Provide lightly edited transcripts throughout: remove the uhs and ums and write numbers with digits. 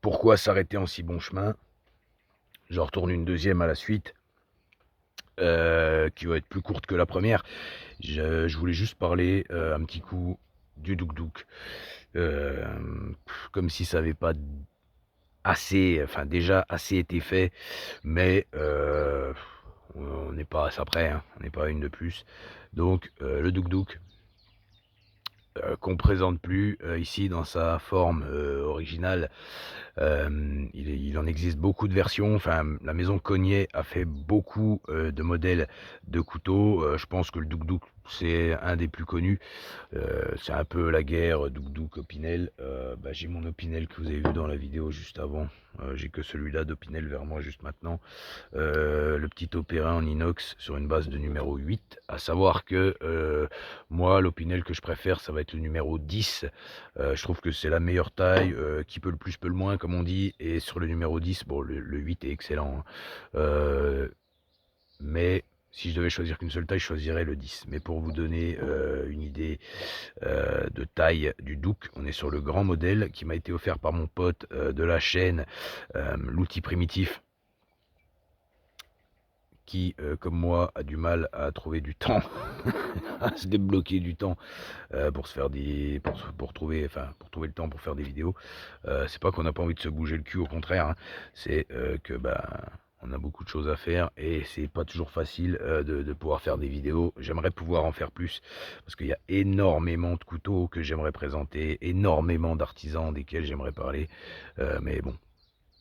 pourquoi s'arrêter en si bon chemin? J'en retourne une deuxième à la suite, qui va être plus courte que la première. Je voulais juste parler, un petit coup du Douk. Comme si ça avait pas assez, enfin déjà assez été fait, mais on n'est pas à ça près, hein, on n'est pas à une de plus. Donc le Douk, qu'on présente plus, ici dans sa forme, originale. Il en existe beaucoup de versions, enfin la maison Cognet a fait beaucoup, de modèles de couteaux. Je pense que le Douk, c'est un des plus connus. C'est un peu la guerre Douk Opinel. J'ai mon Opinel que vous avez vu dans la vidéo juste avant. J'ai que celui-là d'Opinel vers moi juste maintenant. Le petit opéra en inox sur une base de numéro 8. À savoir que moi, l'Opinel que je préfère, ça va être le numéro 10. Je trouve que c'est la meilleure taille, qui peut le plus peut le moins, comme on dit. Et sur le numéro 10, bon, le 8 est excellent, hein. Mais si je devais choisir qu'une seule taille, je choisirais le 10. Mais pour vous donner une idée de taille du Douk, on est sur le grand modèle qui m'a été offert par mon pote de la chaîne, l'outil primitif, qui, comme moi, a du mal à trouver du temps, à se débloquer du temps pour se faire des, pour trouver, enfin, pour trouver le temps pour faire des vidéos. C'est pas qu'on n'a pas envie de se bouger le cul, au contraire, hein. C'est que on a beaucoup de choses à faire et c'est pas toujours facile de pouvoir faire des vidéos. J'aimerais pouvoir en faire plus parce qu'il y a énormément de couteaux que j'aimerais présenter, énormément d'artisans desquels j'aimerais parler, mais bon,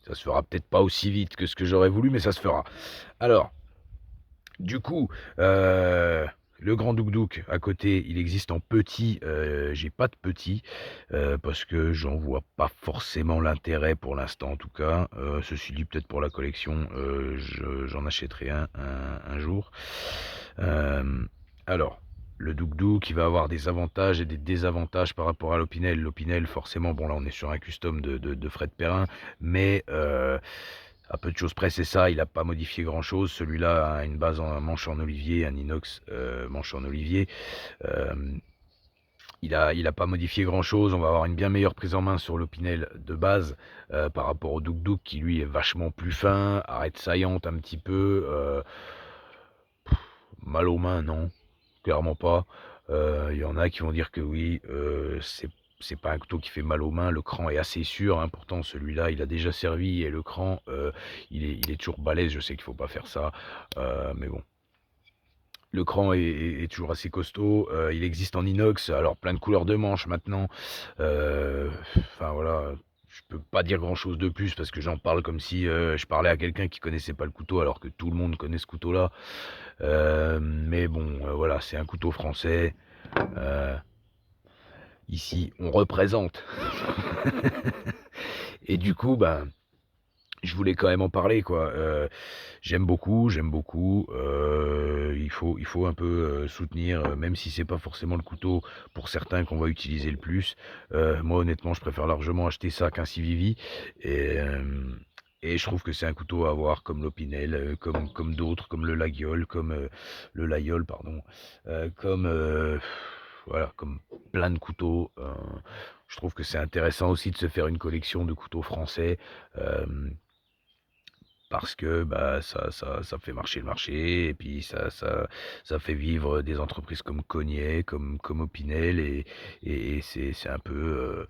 ça se fera peut-être pas aussi vite que ce que j'aurais voulu, mais ça se fera. Alors, du coup, le grand Douk à côté, il existe en petit. J'ai pas de petit, parce que j'en vois pas forcément l'intérêt pour l'instant en tout cas. Ceci dit, peut-être pour la collection, j'en achèterai un jour. Alors, le Douk, il va avoir des avantages et des désavantages par rapport à l'Opinel. L'Opinel, forcément, bon là on est sur un custom de Fred Perrin, mais à peu de choses près, c'est ça, il n'a pas modifié grand-chose. Celui-là a une base en manche en olivier, un inox manche en olivier. Euh, il a pas modifié grand-chose. On va avoir une bien meilleure prise en main sur l'Opinel de base par rapport au Douk qui lui est vachement plus fin, arête saillante un petit peu. Mal aux mains, non, clairement pas. Il y en a qui vont dire que oui, c'est pas un couteau qui fait mal aux mains, le cran est assez sûr, hein. Pourtant celui-là il a déjà servi et le cran il est toujours balèze. Je sais qu'il faut pas faire ça, mais bon. Le cran est toujours assez costaud, il existe en inox, alors plein de couleurs de manches maintenant. Enfin voilà, je peux pas dire grand chose de plus parce que j'en parle comme si je parlais à quelqu'un qui connaissait pas le couteau alors que tout le monde connaît ce couteau là. Mais bon, voilà, c'est un couteau français. euh, Ici on représente. Et du coup je voulais quand même en parler quoi. J'aime beaucoup. Il faut un peu soutenir, même si c'est pas forcément le couteau pour certains qu'on va utiliser le plus. Moi honnêtement, je préfère largement acheter ça qu'un Civivi. Et, et je trouve que c'est un couteau à avoir comme l'Opinel, comme d'autres, comme le Layol, pardon, comme voilà, comme plein de couteaux. Je trouve que c'est intéressant aussi de se faire une collection de couteaux français. euh, Parce que ça fait marcher le marché et puis ça fait vivre des entreprises comme Cognet, comme Opinel et c'est un peu,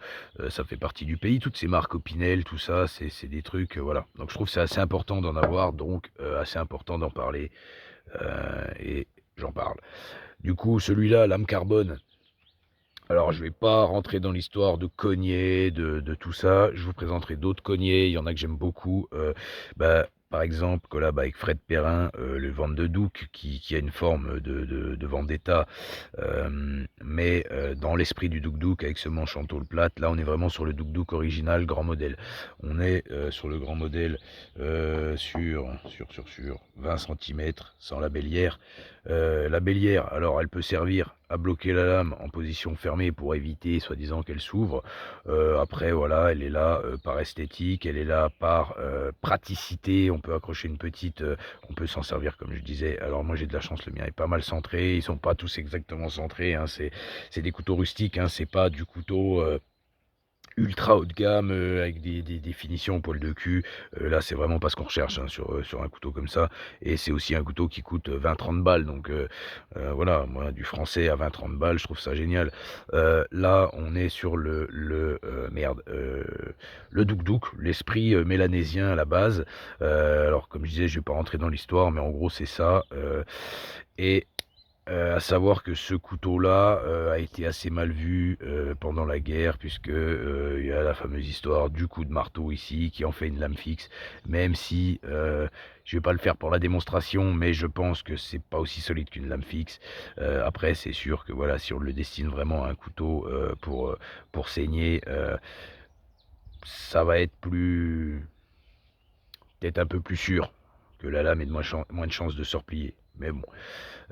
ça fait partie du pays. Toutes ces marques Opinel, tout ça, c'est des trucs, voilà. Donc je trouve que c'est assez important d'en avoir, donc assez important d'en parler, et j'en parle. Du coup, celui-là, lame carbone, alors, je vais pas rentrer dans l'histoire de Cognet, de tout ça. Je vous présenterai d'autres Cognets. Il y en a que j'aime beaucoup. Par exemple, collab avec Fred Perrin, le Van de Douk, qui a une forme de Vendetta, mais dans l'esprit du Douk avec ce manche en tôle plate. Là, on est vraiment sur le Douk original, grand modèle. On est sur le grand modèle sur 20 cm, sans la bélière. La bélière, alors, elle peut servir à bloquer la lame en position fermée pour éviter, soi-disant, qu'elle s'ouvre. Après, voilà, elle est là par esthétique, elle est là par praticité. On peut accrocher une petite, on peut s'en servir, comme je disais. Alors moi, j'ai de la chance, le mien est pas mal centré. Ils sont pas tous exactement centrés, hein. C'est des couteaux rustiques, hein. C'est pas du couteau ultra haut de gamme, avec des finitions au poil de cul. Là, c'est vraiment pas ce qu'on recherche, hein, sur un couteau comme ça et c'est aussi un couteau qui coûte 20-30 balles donc voilà, moi du français à 20-30 balles, je trouve ça génial. Là, on est sur le Douk Douk, l'esprit, mélanésien à la base. Alors comme je disais, je vais pas rentrer dans l'histoire, mais en gros, c'est ça, et à savoir que ce couteau-là, a été assez mal vu, pendant la guerre puisque, il y a la fameuse histoire du coup de marteau ici qui en fait une lame fixe. Même si, je vais pas le faire pour la démonstration, mais je pense que c'est pas aussi solide qu'une lame fixe. Après c'est sûr que voilà, si on le destine vraiment à un couteau, pour saigner, ça va être plus peut-être un peu plus sûr que la lame ait de moins de chances de se replier. Mais bon,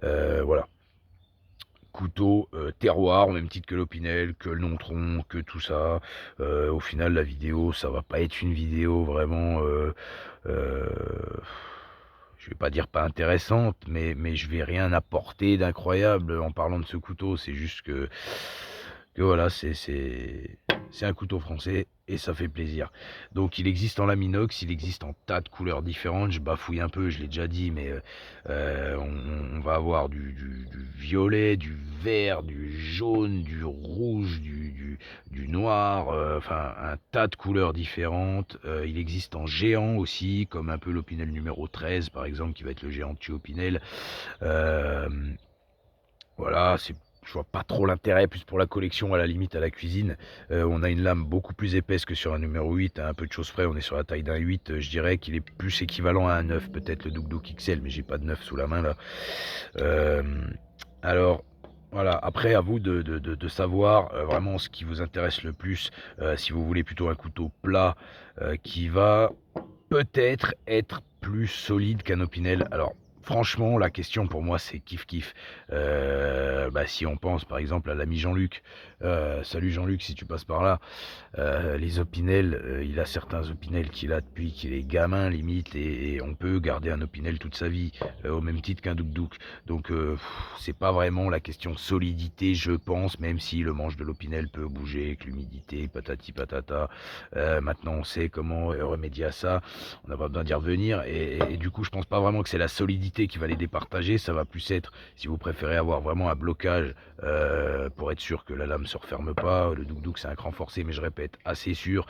voilà. Couteau, terroir au même titre que l'Opinel, que le Nontron, que tout ça. Au final la vidéo, ça va pas être une vidéo vraiment, heu, je vais pas dire pas intéressante, mais je vais rien apporter d'incroyable en parlant de ce couteau. C'est juste que voilà, c'est un couteau français et ça fait plaisir. Donc il existe en lame inox, il existe en tas de couleurs différentes. Je bafouille un peu, je l'ai déjà dit, mais on va avoir du violet, du vert, du jaune, du rouge, du noir, enfin un tas de couleurs différentes. Il existe en géant aussi, comme un peu l'Opinel numéro 13 par exemple, qui va être le géant de chez Opinel. Voilà, je vois pas trop l'intérêt, plus pour la collection, à la limite à la cuisine. On a une lame beaucoup plus épaisse que sur un numéro 8, hein, un peu de choses près, on est sur la taille d'un 8. Je dirais qu'il est plus équivalent à un 9, peut-être le Douk Douk XL, mais j'ai pas de 9 sous la main là. Euh, alors, voilà, après à vous de savoir vraiment ce qui vous intéresse le plus. Si vous voulez plutôt un couteau plat qui va peut-être être plus solide qu'un Opinel. Alors, franchement, la question pour moi, c'est kiff kiff. Si on pense par exemple à l'ami Jean-Luc, salut Jean-Luc si tu passes par là, les Opinel, il a certains Opinel qu'il a depuis qu'il est gamin limite et on peut garder un Opinel toute sa vie, au même titre qu'un Douk Douk. Donc c'est pas vraiment la question solidité je pense, même si le manche de l'Opinel peut bouger avec l'humidité, patati patata. Maintenant on sait comment remédier à ça, on n'a pas besoin d'y revenir et du coup je pense pas vraiment que c'est la solidité qui va les départager, ça va plus être si vous préférez avoir vraiment un blocage pour être sûr que la lame se referme pas. Le Douk Douk c'est un cran forcé mais je répète assez sûr.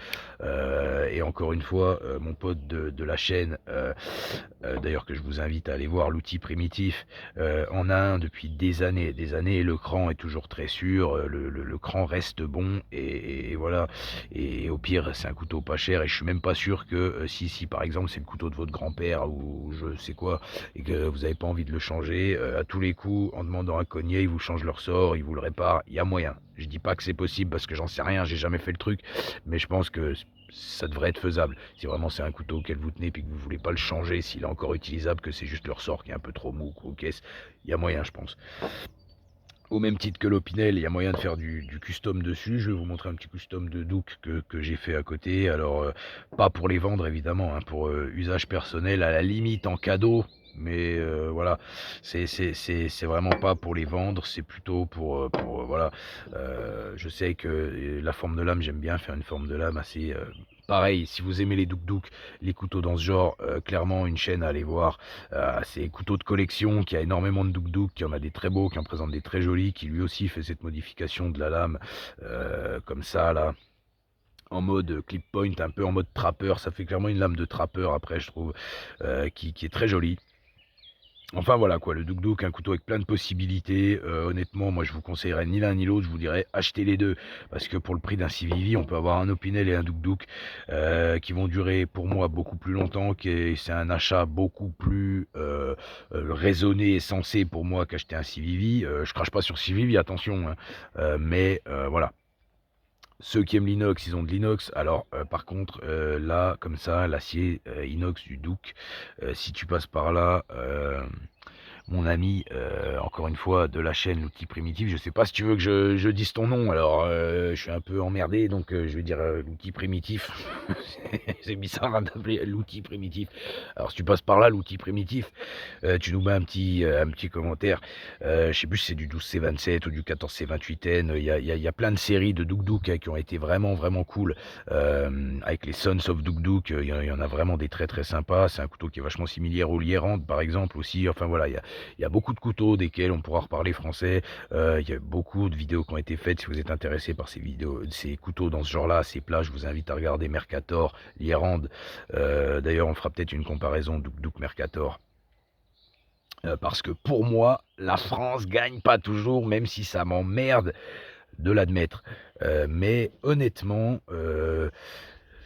Et encore une fois mon pote de la chaîne, d'ailleurs que je vous invite à aller voir, l'outil primitif, en a un depuis des années et le cran est toujours très sûr, le cran reste bon et voilà. Et au pire c'est un couteau pas cher et je suis même pas sûr que si par exemple c'est le couteau de votre grand-père ou je sais quoi et que vous n'avez pas envie de le changer, à tous les coups en demandant un cognet ils vous changent leur sort, ils vous le réparent, il y a moyen. Je dis pas que c'est possible parce que j'en sais rien, j'ai jamais fait le truc, mais je pense que ça devrait être faisable. Si vraiment c'est un couteau auquel vous tenez puis que vous voulez pas le changer, s'il est encore utilisable, que c'est juste le ressort qui est un peu trop mou ou caisse, il y a moyen je pense. Au même titre que l'Opinel, il y a moyen de faire du custom dessus. Je vais vous montrer un petit custom de Douk que j'ai fait à côté. Alors, pas pour les vendre évidemment, hein, pour usage personnel, à la limite en cadeau. Mais voilà, c'est vraiment pas pour les vendre, c'est plutôt pour voilà. Je sais que la forme de lame, j'aime bien faire une forme de lame assez pareil. Si vous aimez les Douk Douk, les couteaux dans ce genre, clairement une chaîne à aller voir. C'est couteaux de collection qui a énormément de Douk Douk, qui en a des très beaux, qui en présente des très jolis, qui lui aussi fait cette modification de la lame comme ça là, en mode clip point, un peu en mode trappeur. Ça fait clairement une lame de trappeur après je trouve, qui est très jolie. Enfin voilà quoi, le Douk Douk, un couteau avec plein de possibilités. Honnêtement, moi je vous conseillerais ni l'un ni l'autre, je vous dirais achetez les deux. Parce que pour le prix d'un Civivi, on peut avoir un Opinel et un Douk Douk qui vont durer pour moi beaucoup plus longtemps. C'est un achat beaucoup plus raisonné et sensé pour moi qu'acheter un Civivi. Je crache pas sur Civivi, attention, hein. Mais voilà. Ceux qui aiment l'inox, ils ont de l'inox. Alors, par contre, là, comme ça, l'acier inox du Douk, si tu passes par là, mon ami, encore une fois, de la chaîne L'Outil Primitif. Je sais pas si tu veux que je dise ton nom, alors je suis un peu emmerdé, donc je vais dire L'Outil Primitif. C'est bizarre hein, d'appeler L'Outil Primitif. Alors si tu passes par là, L'Outil Primitif, tu nous mets un petit commentaire. Je sais plus si c'est du 12C27 ou du 14C28N. Il y a plein de séries de Douk Douk qui ont été vraiment, vraiment cool. Avec les Sons of Douk Douk, il y en a vraiment des très, très sympas. C'est un couteau qui est vachement similaire au Lierand, par exemple, aussi. Enfin voilà, il y a beaucoup de couteaux desquels on pourra reparler français. Il y a beaucoup de vidéos qui ont été faites. Si vous êtes intéressé par ces vidéos, ces couteaux dans ce genre-là, ces plats, je vous invite à regarder Mercator, Lierand. D'ailleurs, on fera peut-être une comparaison Douk Douk Mercator. Parce que pour moi, la France gagne pas toujours, même si ça m'emmerde de l'admettre. Mais honnêtement,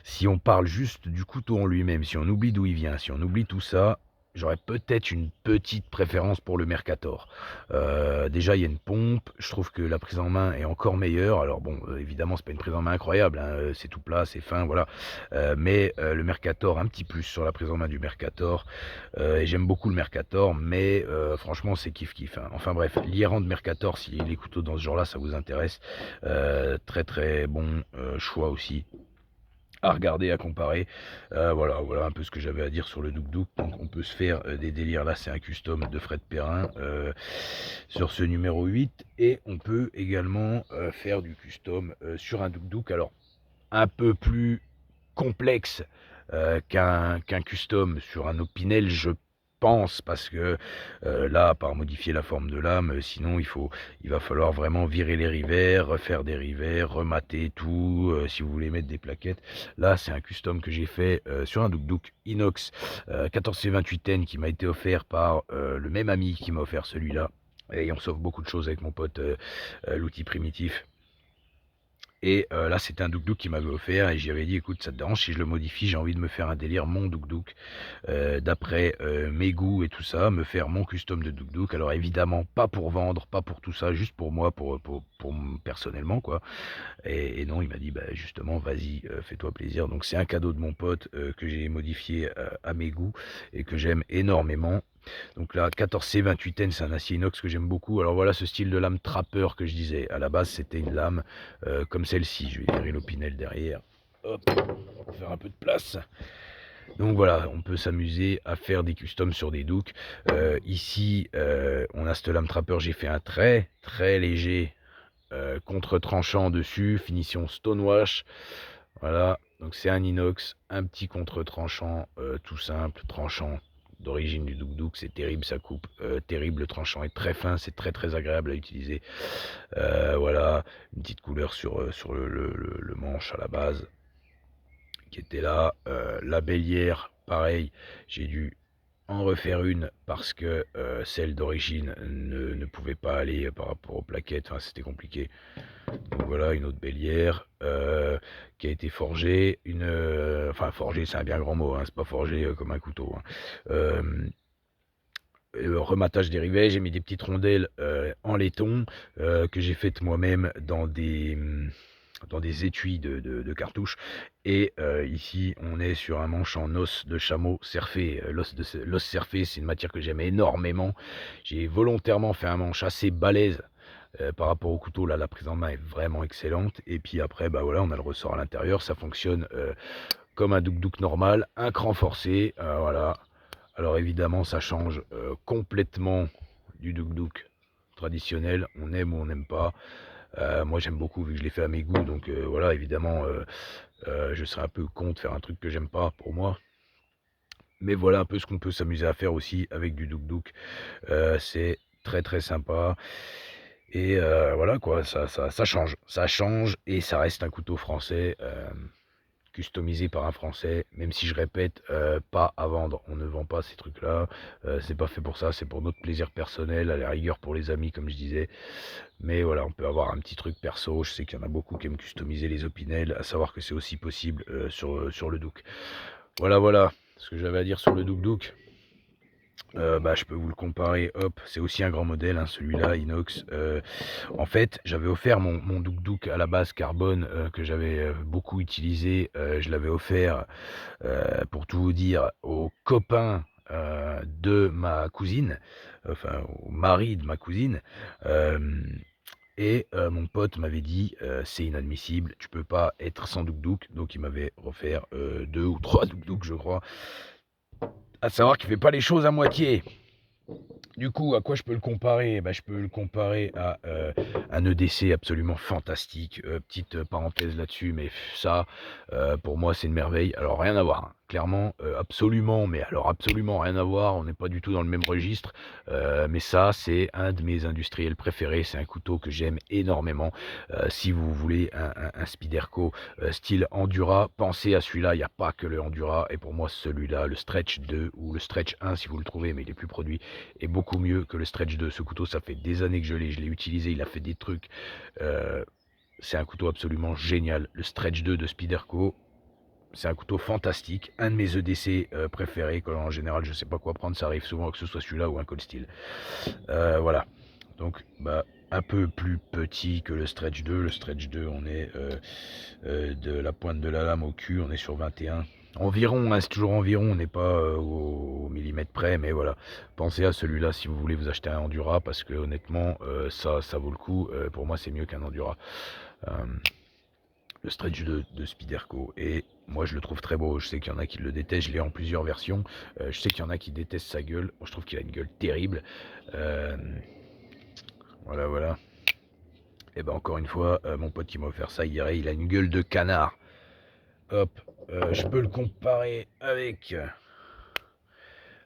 si on parle juste du couteau en lui-même, si on oublie d'où il vient, si on oublie tout ça, j'aurais peut-être une petite préférence pour le Mercator. Déjà, il y a une pompe. Je trouve que la prise en main est encore meilleure. Alors bon, évidemment, c'est pas une prise en main incroyable, hein, c'est tout plat, c'est fin, voilà. Mais le Mercator, un petit plus sur la prise en main du Mercator. Et j'aime beaucoup le Mercator, mais franchement, c'est kiff-kiff. Hein. Enfin bref, l'Iran de Mercator, si les couteaux dans ce genre-là, ça vous intéresse. Très très bon choix aussi à regarder, à comparer. Voilà un peu ce que j'avais à dire sur le Douk Douk. Donc on peut se faire des délires. Là, c'est un custom de Fred Perrin sur ce numéro 8. Et on peut également faire du custom sur un Douk Douk. Alors, un peu plus complexe qu'un custom sur un Opinel, je pense, parce que là, à part modifier la forme de lame, sinon il va falloir vraiment virer les rivets, refaire des rivets, remater tout, si vous voulez mettre des plaquettes. Là, c'est un custom que j'ai fait sur un Douk Douk inox 14C28N qui m'a été offert par le même ami qui m'a offert celui-là. Et on sauve beaucoup de choses avec mon pote l'outil primitif. Et là, c'était un Douk Douk qui m'avait offert et j'y avais dit, écoute, ça te dérange si je le modifie, j'ai envie de me faire un délire, mon Douk Douk, d'après mes goûts et tout ça, me faire mon custom de Douk Douk. Alors évidemment, pas pour vendre, pas pour tout ça, juste pour moi, personnellement, quoi. Et non, il m'a dit, bah, justement, vas-y, fais-toi plaisir. Donc c'est un cadeau de mon pote que j'ai modifié à mes goûts et que j'aime énormément. Donc là, 14C28N, c'est un acier inox que j'aime beaucoup. Alors voilà ce style de lame trapper que je disais. À la base, c'était une lame comme celle-ci. Je vais virer l'opinel derrière. Hop, on va faire un peu de place. Donc voilà, on peut s'amuser à faire des customs sur des douks. Ici, on a cette lame trapper. J'ai fait un très très léger contre-tranchant dessus. Finition stonewash. Voilà, donc c'est un inox, un petit contre-tranchant tout simple, tranchant d'origine du Douk Douk, c'est terrible, ça coupe, terrible, le tranchant est très fin, c'est très très agréable à utiliser. Voilà, une petite couleur sur le manche à la base qui était là. La bélière, pareil, j'ai dû en refaire une parce que celle d'origine ne pouvait pas aller par rapport aux plaquettes, enfin, c'était compliqué. Donc voilà, une autre bélière qui a été forgée, enfin forgée c'est un bien grand mot, hein, c'est pas forgé comme un couteau. Hein. Rematage des rivets, j'ai mis des petites rondelles en laiton que j'ai faites moi-même dans des étuis de cartouches. Et ici, on est sur un manche en os de chameau cerfé. L'os cerfé, c'est une matière que j'aime énormément. J'ai volontairement fait un manche assez balèze par rapport au couteau. Là, la prise en main est vraiment excellente. Et puis après, bah voilà, on a le ressort à l'intérieur. Ça fonctionne comme un Douk Douk normal, un cran forcé. Voilà. Alors évidemment, ça change complètement du Douk Douk traditionnel. On aime ou on n'aime pas. Moi j'aime beaucoup vu que je l'ai fait à mes goûts, donc voilà, évidemment je serais un peu con de faire un truc que j'aime pas pour moi. Mais voilà un peu ce qu'on peut s'amuser à faire aussi avec du Douk Douk. C'est très très sympa. Et voilà quoi, ça change et ça reste un couteau français. Customisé par un Français, même si je répète, pas à vendre. On ne vend pas ces trucs-là, c'est pas fait pour ça, c'est pour notre plaisir personnel, à la rigueur pour les amis, comme je disais. Mais voilà, on peut avoir un petit truc perso. Je sais qu'il y en a beaucoup qui aiment customiser les opinels, à savoir que c'est aussi possible sur le Douk. Voilà ce que j'avais à dire sur le Douk Douk. Bah, je peux vous le comparer, hop, c'est aussi un grand modèle, hein, celui-là, inox. En fait, j'avais offert mon Douk Douk à la base carbone que j'avais beaucoup utilisé. Je l'avais offert, pour tout vous dire, aux copains de ma cousine, enfin au mari de ma cousine, et mon pote m'avait dit: «C'est inadmissible, tu peux pas être sans douk-douk», donc il m'avait offert, 2 ou 3 douk-douk je crois. À savoir qu'il fait pas les choses à moitié. Du coup, à quoi je peux le comparer? Bah, je peux le comparer à, un EDC absolument fantastique. Petite parenthèse là-dessus, mais ça, pour moi, c'est une merveille. Alors rien à voir, hein. Clairement, absolument, mais alors absolument rien à voir. On n'est pas du tout dans le même registre, mais ça, c'est un de mes industriels préférés. C'est un couteau que j'aime énormément. Si vous voulez un Spyderco, style Endura, pensez à celui-là. Il y a pas que le Endura, et pour moi, celui-là, le Stretch 2 ou le Stretch 1 si vous le trouvez, mais il est plus produit, est beaucoup mieux que le Stretch 2. Ce couteau, ça fait des années que je l'ai utilisé, il a fait des trucs. C'est un couteau absolument génial. Le Stretch 2 de Spyderco, c'est un couteau fantastique. Un de mes EDC préférés, quand en général je sais pas quoi prendre, ça arrive souvent que ce soit celui-là ou un Cold Steel. Voilà. Donc, bah, un peu plus petit que le Stretch 2. Le Stretch 2, on est de la pointe de la lame au cul, on est sur 21. Environ, hein, c'est toujours environ, on n'est pas au millimètre près, mais voilà. Pensez à celui-là si vous voulez vous acheter un Endura, parce que honnêtement, ça vaut le coup. Pour moi, c'est mieux qu'un Endura. Euh, le Stretch de Spyderco, et moi je le trouve très beau. Je sais qu'il y en a qui le détestent, je l'ai en plusieurs versions. Je sais qu'il y en a qui détestent sa gueule. Moi, je trouve qu'il a une gueule terrible. Voilà, voilà. Et ben encore une fois, mon pote qui m'a offert ça hier, il a une gueule de canard. Hop, je peux le comparer avec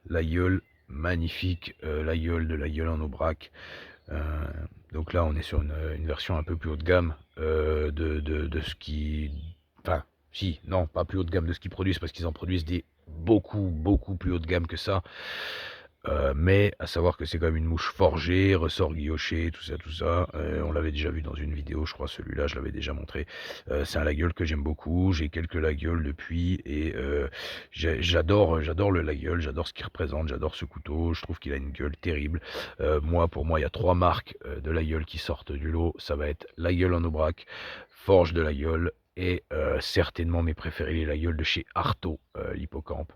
la gueule magnifique, la gueule de la gueule en aubrac. Donc là, on est sur une version un peu plus haut de gamme de ce qui... Enfin, si, non, pas plus haut de gamme de ce qu'ils produisent, parce qu'ils en produisent des beaucoup plus haut de gamme que ça. Mais à savoir que c'est quand même une mouche forgée, ressort guilloché, tout ça. On l'avait déjà vu dans une vidéo, je crois, celui-là, je l'avais déjà montré. C'est un Laguiole que j'aime beaucoup. J'ai quelques Laguioles depuis, et j'adore le Laguiole, j'adore ce qu'il représente, j'adore ce couteau. Je trouve qu'il a une gueule terrible. Pour moi, il y a 3 marques de Laguiole qui sortent du lot. Ça va être Laguiole en aubrac, Forge de Laguiole, et certainement mes préférés, les Laguioles de chez Artaud, l'hippocampe,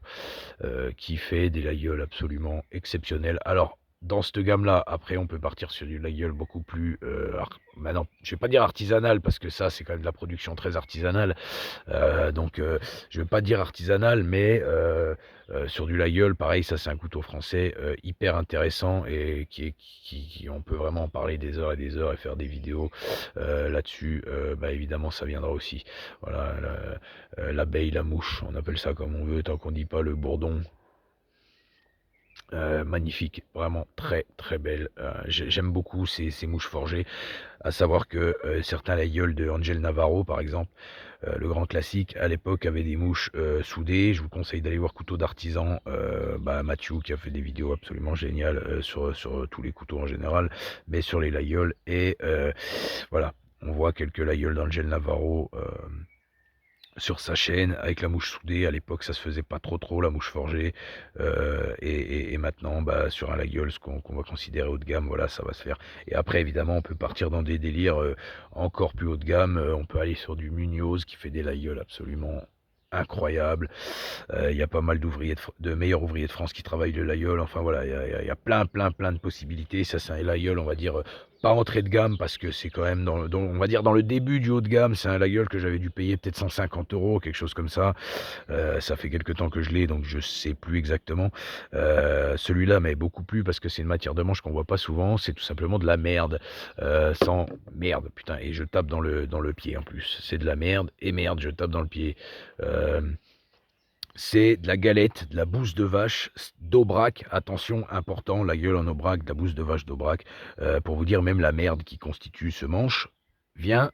qui fait des Laguioles absolument exceptionnels. Alors, dans cette gamme-là, après, on peut partir sur du Laguiole beaucoup plus... maintenant, je ne vais pas dire artisanal, parce que ça, c'est quand même de la production très artisanale. Je ne vais pas dire artisanal, mais sur du Laguiole, pareil, ça, c'est un couteau français hyper intéressant, et on peut vraiment en parler des heures et des heures et faire des vidéos là-dessus. Évidemment, ça viendra aussi. Voilà, l'abeille, la mouche, on appelle ça comme on veut, tant qu'on dit pas le bourdon. Magnifique, vraiment très belle. J'aime beaucoup ces mouches forgées. À savoir que certains Laguioles de Angel Navarro, par exemple, le grand classique, à l'époque, avait des mouches soudées. Je vous conseille d'aller voir Couteau d'artisan, Mathieu, qui a fait des vidéos absolument géniales sur tous les couteaux en général, mais sur les Laguioles. Et voilà, on voit quelques Laguioles d'Angel Navarro sur sa chaîne avec la mouche soudée. À l'époque, ça se faisait pas trop la mouche forgée, et maintenant, sur un Laguiole, ce qu'on va considérer haut de gamme, voilà, ça va se faire. Et après, évidemment, on peut partir dans des délires encore plus haut de gamme. On peut aller sur du Munoz qui fait des Laguioles absolument incroyables. Il y a pas mal de meilleurs ouvriers de France qui travaillent le Laguiole. Enfin voilà, il y a plein de possibilités. Ça, c'est un Laguiole, on va dire, pas entrée de gamme, parce que c'est quand même on va dire dans le début du haut de gamme. C'est un Laguiole que j'avais dû payer peut-être 150 €, quelque chose comme ça. Ça fait quelques temps que je l'ai, donc je sais plus exactement. Celui-là m'est beaucoup plu, parce que c'est une matière de manche qu'on voit pas souvent. C'est tout simplement de la merde, sans merde, putain, et je tape dans le pied en plus. C'est de la merde, et merde, je tape dans le pied. C'est de la galette, de la bouse de vache d'Aubrac. Attention, important, la gueule en Aubrac, de la bouse de vache d'Aubrac. Pour vous dire, même la merde qui constitue ce manche vient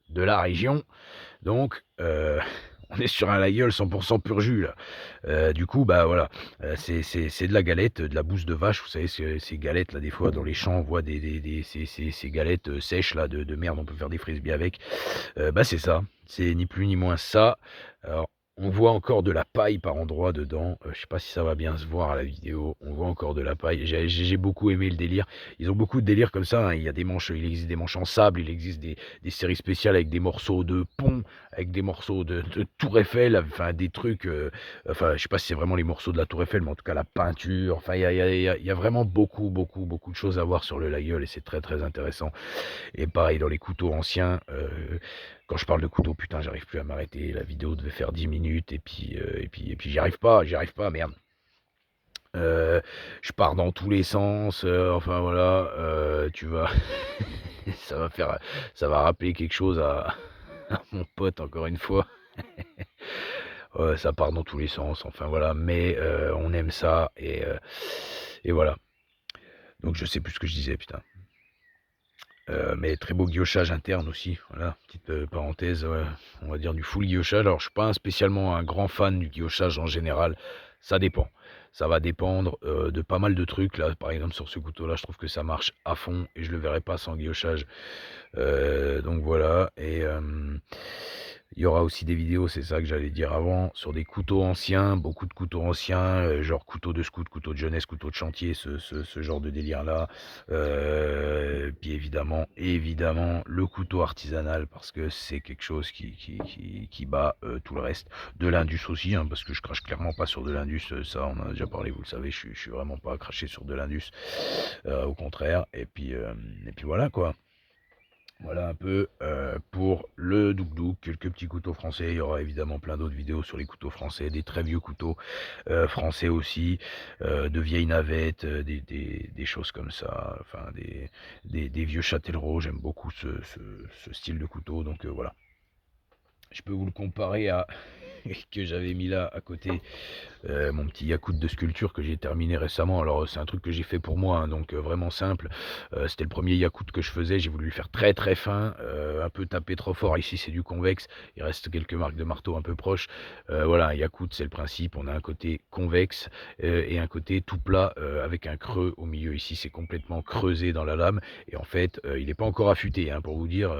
de la région. Donc, on est sur un Laguiole 100% pur jus, là. Du coup, voilà, c'est de la galette, de la bouse de vache. Vous savez, ces galettes, là, des fois, dans les champs, on voit ces galettes sèches, là, de merde. On peut faire des frisbees avec. C'est ça. C'est ni plus ni moins ça. Alors, On voit encore de la paille par endroits dedans, je sais pas si ça va bien se voir à la vidéo. On voit encore de la paille. J'ai beaucoup aimé le délire. Ils ont beaucoup de délires comme ça, hein. Il y a des manches, il existe des manches en sable, il existe des séries spéciales avec des morceaux de pont, avec des morceaux de tour Eiffel, enfin des trucs, enfin je sais pas si c'est vraiment les morceaux de la tour Eiffel, mais en tout cas la peinture, enfin il y a vraiment beaucoup, beaucoup, beaucoup de choses à voir sur le Laguiole et c'est très, très intéressant. Et pareil dans les couteaux anciens, quand je parle de couteaux, putain, j'arrive plus à m'arrêter. La vidéo devait faire 10 minutes et puis j'y arrive pas, merde. Heu, je pars dans tous les sens, enfin voilà, tu vas ça va faire ça va rappeler quelque chose à à mon pote encore une fois. Ça part dans tous les sens, enfin voilà, mais on aime ça et voilà. Donc je sais plus ce que je disais, putain. Mais très beau guillochage interne aussi, voilà, petite, parenthèse, on va dire du full guillochage. Alors je suis pas spécialement un grand fan du guillochage en général, ça dépend. Ça va dépendre, de pas mal de trucs là, par exemple sur ce couteau-là, je trouve que ça marche à fond et je le verrai pas sans guillochage. Donc voilà et il y aura aussi des vidéos, c'est ça que j'allais dire avant, sur des couteaux anciens, beaucoup de couteaux anciens, genre couteau de scout, couteau de jeunesse, couteau de chantier, ce genre de délire-là. Puis évidemment, le couteau artisanal parce que c'est quelque chose qui bat, tout le reste. De l'Indus aussi, hein, parce que je crache clairement pas sur de l'Indus, ça on en a déjà parlé, vous le savez, je suis vraiment pas à cracher sur de l'Indus, au contraire et puis voilà quoi. Voilà un peu, pour le Douk, quelques petits couteaux français. Il y aura évidemment plein d'autres vidéos sur les couteaux français, des très vieux couteaux, français aussi, de vieilles navettes, des choses comme ça, enfin des vieux Châtellerault. J'aime beaucoup ce style de couteau donc voilà. Je peux vous le comparer à que j'avais mis là à côté, mon petit Yakult de sculpture que j'ai terminé récemment. Alors c'est un truc que j'ai fait pour moi, hein, donc vraiment simple. C'était le premier Yakult que je faisais. J'ai voulu le faire très très fin, un peu tapé trop fort. Ici c'est du convexe. Il reste quelques marques de marteau un peu proches. Voilà, un Yakult c'est le principe. On a un côté convexe et un côté tout plat avec un creux au milieu. Ici c'est complètement creusé dans la lame et en fait il n'est pas encore affûté, hein, pour vous dire.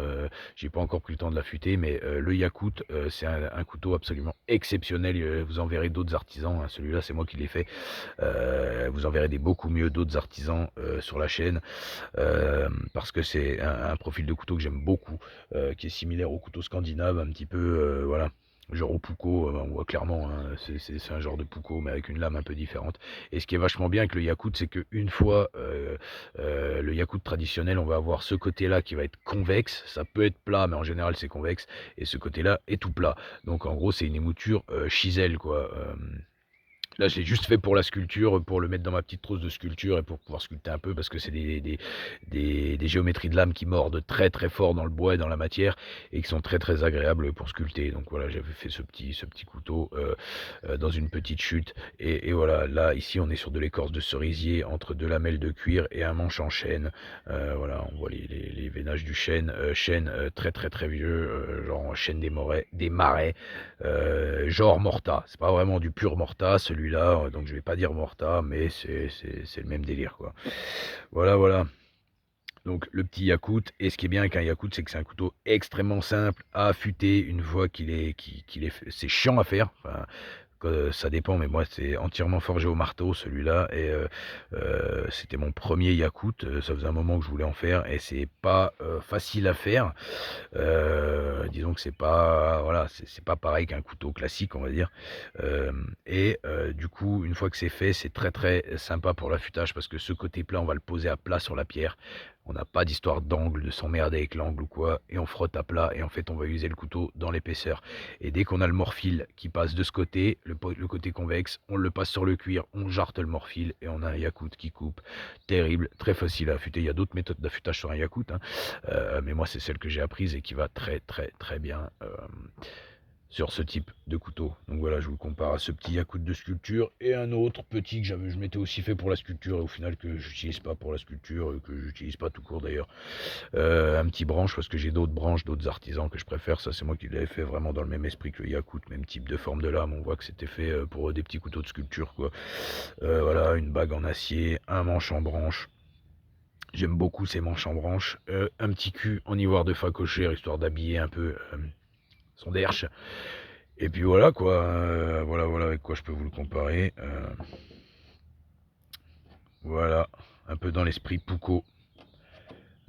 J'ai pas encore pris le temps de l'affûter, mais le Yakult c'est un couteau absolument exceptionnel. Vous en verrez d'autres artisans, hein, celui-là c'est moi qui l'ai fait. Vous en verrez des beaucoup mieux d'autres artisans sur la chaîne parce que c'est un profil de couteau que j'aime beaucoup, qui est similaire au couteau scandinave un petit peu, voilà. Genre au Puko, on voit clairement, hein, c'est un genre de Puko mais avec une lame un peu différente. Et ce qui est vachement bien avec le Yakult, c'est qu'une fois le Yakult traditionnel, on va avoir ce côté-là qui va être convexe. Ça peut être plat, mais en général c'est convexe. Et ce côté-là est tout plat. Donc en gros, c'est une émouture chisel, quoi. Là, j'ai juste fait pour la sculpture, pour le mettre dans ma petite trousse de sculpture et pour pouvoir sculpter un peu parce que c'est des géométries de lame qui mordent très très fort dans le bois et dans la matière et qui sont très très agréables pour sculpter. Donc voilà, j'avais fait ce petit couteau dans une petite chute et voilà, là ici on est sur de l'écorce de cerisier entre deux lamelles de cuir et un manche en chêne. Voilà, on voit les veinages du chêne très très très vieux, genre chêne des marais, genre Morta. C'est pas vraiment du pur Morta, celui-là, donc je vais pas dire Morta, mais c'est le même délire, quoi. Voilà, voilà. Donc le petit Yakult, et ce qui est bien avec un Yakult, c'est que c'est un couteau extrêmement simple à affûter une fois qu'il est fait. C'est chiant à faire, enfin, ça dépend, mais moi c'est entièrement forgé au marteau celui-là et c'était mon premier Yakult, ça faisait un moment que je voulais en faire et c'est pas facile à faire. Disons que c'est pas voilà, c'est pas pareil qu'un couteau classique, on va dire. Et du coup, une fois que c'est fait, c'est très très sympa pour l'affûtage parce que ce côté plat, on va le poser à plat sur la pierre. On n'a pas d'histoire d'angle, de s'emmerder avec l'angle ou quoi, et on frotte à plat et en fait on va user le couteau dans l'épaisseur. Et dès qu'on a le morphile qui passe de ce côté, le côté convexe, on le passe sur le cuir, on jarte le morphile et on a un Yakult qui coupe. Terrible, très facile à affûter. Il y a d'autres méthodes d'affûtage sur un Yakult, hein. Mais moi c'est celle que j'ai apprise et qui va très très très bien sur ce type de couteau. Donc voilà, je vous le compare à ce petit Yakult de sculpture et un autre petit que je m'étais aussi fait pour la sculpture et au final que j'utilise pas pour la sculpture, que j'utilise pas tout court d'ailleurs. Un petit branche parce que j'ai d'autres branches, d'autres artisans que je préfère. Ça c'est moi qui l'avais fait vraiment dans le même esprit que le Yakult, même type de forme de lame. On voit que c'était fait pour des petits couteaux de sculpture, quoi. Voilà, une bague en acier, un manche en branche. J'aime beaucoup ces manches en branche. Un petit cul en ivoire de facochère, histoire d'habiller un peu son derche. Et puis voilà quoi, voilà avec quoi je peux vous le comparer. Voilà, un peu dans l'esprit Pouco.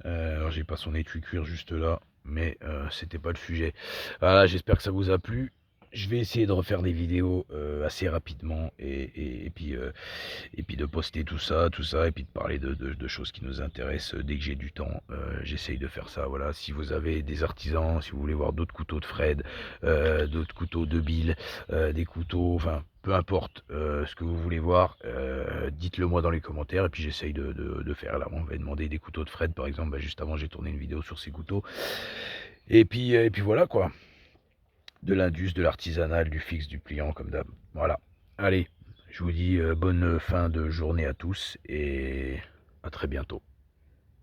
Alors j'ai pas son étui cuir juste là, mais c'était pas le sujet. Voilà, j'espère que ça vous a plu. Je vais essayer de refaire des vidéos assez rapidement et puis de poster tout ça, et puis de parler de choses qui nous intéressent dès que j'ai du temps. J'essaye de faire ça. Voilà, si vous avez des artisans, si vous voulez voir d'autres couteaux de Fred, d'autres couteaux de Bill, des couteaux, enfin peu importe ce que vous voulez voir, dites-le moi dans les commentaires et puis j'essaye de faire. Là, on va demander des couteaux de Fred par exemple. Bah, juste avant, j'ai tourné une vidéo sur ces couteaux. Et puis voilà quoi. De l'indus, de l'artisanal, du fixe, du pliant comme d'hab. Voilà. Allez, je vous dis bonne fin de journée à tous et à très bientôt.